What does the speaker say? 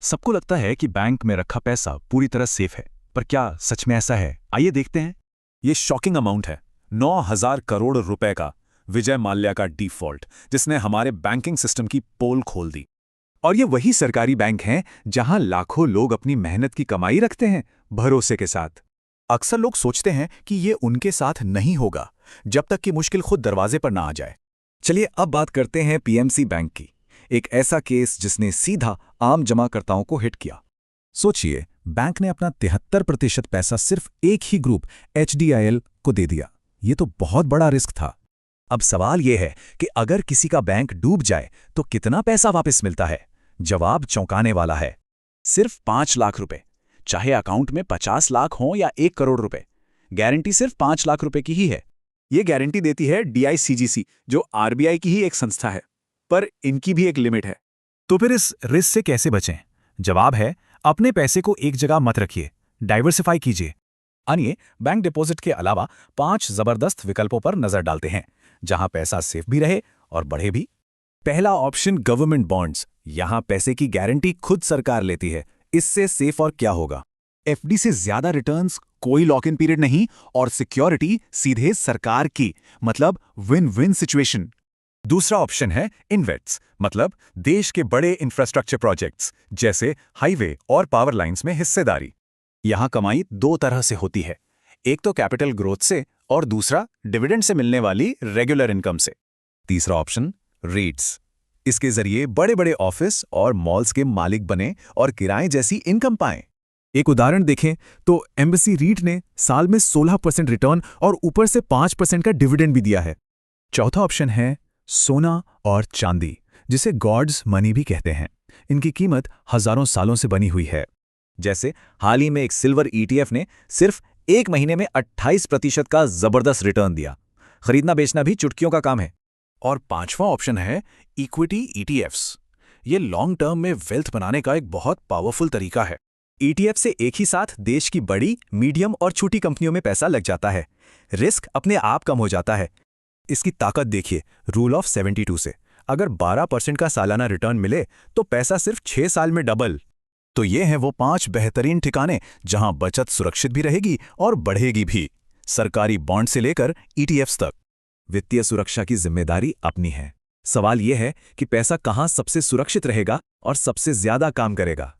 सबको लगता है कि बैंक में रखा पैसा पूरी तरह सेफ है, पर क्या सच में ऐसा है? आइए देखते हैं। ये शॉकिंग अमाउंट है, 9,000 करोड़ रुपए का विजय माल्या का डिफॉल्ट, जिसने हमारे बैंकिंग सिस्टम की पोल खोल दी। और ये वही सरकारी बैंक हैं जहां लाखों लोग अपनी मेहनत की कमाई रखते हैं, भरोसे के साथ। अक्सर लोग सोचते हैं कि ये उनके साथ नहीं होगा जब तक कि मुश्किल खुद दरवाजे पर ना आ जाए। चलिए अब बात करते हैं पीएमसी बैंक की, एक ऐसा केस जिसने सीधा आम जमाकर्ताओं को हिट किया। सोचिए, बैंक ने अपना 73% पैसा सिर्फ एक ही ग्रुप एचडीआईएल को दे दिया। ये तो बहुत बड़ा रिस्क था। अब सवाल यह है कि अगर किसी का बैंक डूब जाए तो कितना पैसा वापस मिलता है? जवाब चौंकाने वाला है। सिर्फ 5 लाख रुपए, चाहे अकाउंट में 50 लाख हो या 1 करोड़ रुपए। गारंटी सिर्फ 5 लाख रुपए की ही है। ये गारंटी देती है डीआईसीजीसी, जो आरबीआई की ही एक संस्था है, पर इनकी भी एक लिमिट है। तो फिर इस रिस्क से कैसे बचें? जवाब है, अपने पैसे को एक जगह मत रखिए, डाइवर्सिफाई कीजिए। आइए बैंक डिपॉजिट के अलावा 5 जबरदस्त विकल्पों पर नजर डालते हैं, जहां पैसा सेफ भी रहे और बढ़े भी। पहला ऑप्शन गवर्नमेंट बॉन्ड्स। यहां पैसे की गारंटी खुद सरकार लेती है। इससे सेफ और क्या होगा? एफडी से ज्यादा रिटर्न्स, कोई लॉक इन पीरियड नहीं और सिक्योरिटी सीधे सरकार की, मतलब विन विन सिचुएशन। दूसरा ऑप्शन है इन्वेट्स, मतलब देश के बड़े इंफ्रास्ट्रक्चर प्रोजेक्ट्स जैसे हाईवे और पावर लाइंस में हिस्सेदारी। यहां कमाई 2 तरह से होती है, एक तो कैपिटल ग्रोथ से और दूसरा डिविडेंड से मिलने वाली रेगुलर इनकम से। तीसरा ऑप्शन रीट्स। इसके जरिए बड़े बड़े ऑफिस और मॉल्स के मालिक बने और किराए जैसी इनकम पाएं। एक उदाहरण देखें तो एम्बेसी रीट ने साल में 16% रिटर्न और ऊपर से 5% का डिविडेंड भी दिया है। चौथा ऑप्शन है सोना और चांदी, जिसे गॉड्स मनी भी कहते हैं। इनकी कीमत हजारों सालों से बनी हुई है। जैसे हाल ही में एक सिल्वर ईटीएफ ने सिर्फ 1 महीने में 28% का जबरदस्त रिटर्न दिया। खरीदना बेचना भी चुटकियों का काम है। और पांचवां ऑप्शन है इक्विटी ईटीएफ्स। ये लॉन्ग टर्म में वेल्थ बनाने का एक बहुत पावरफुल तरीका है। ईटीएफ से एक ही साथ देश की बड़ी, मीडियम और छोटी कंपनियों में पैसा लग जाता है। रिस्क अपने आप कम हो जाता है। इसकी ताकत देखिए, रूल ऑफ 72 से अगर 12% का सालाना रिटर्न मिले तो पैसा सिर्फ 6 साल में डबल। तो ये हैं वो 5 बेहतरीन ठिकाने जहां बचत सुरक्षित भी रहेगी और बढ़ेगी भी। सरकारी बॉन्ड से लेकर ईटीएफ्स तक। वित्तीय सुरक्षा की जिम्मेदारी अपनी है। सवाल यह है कि पैसा कहां सबसे सुरक्षित रहेगा और सबसे ज्यादा काम करेगा।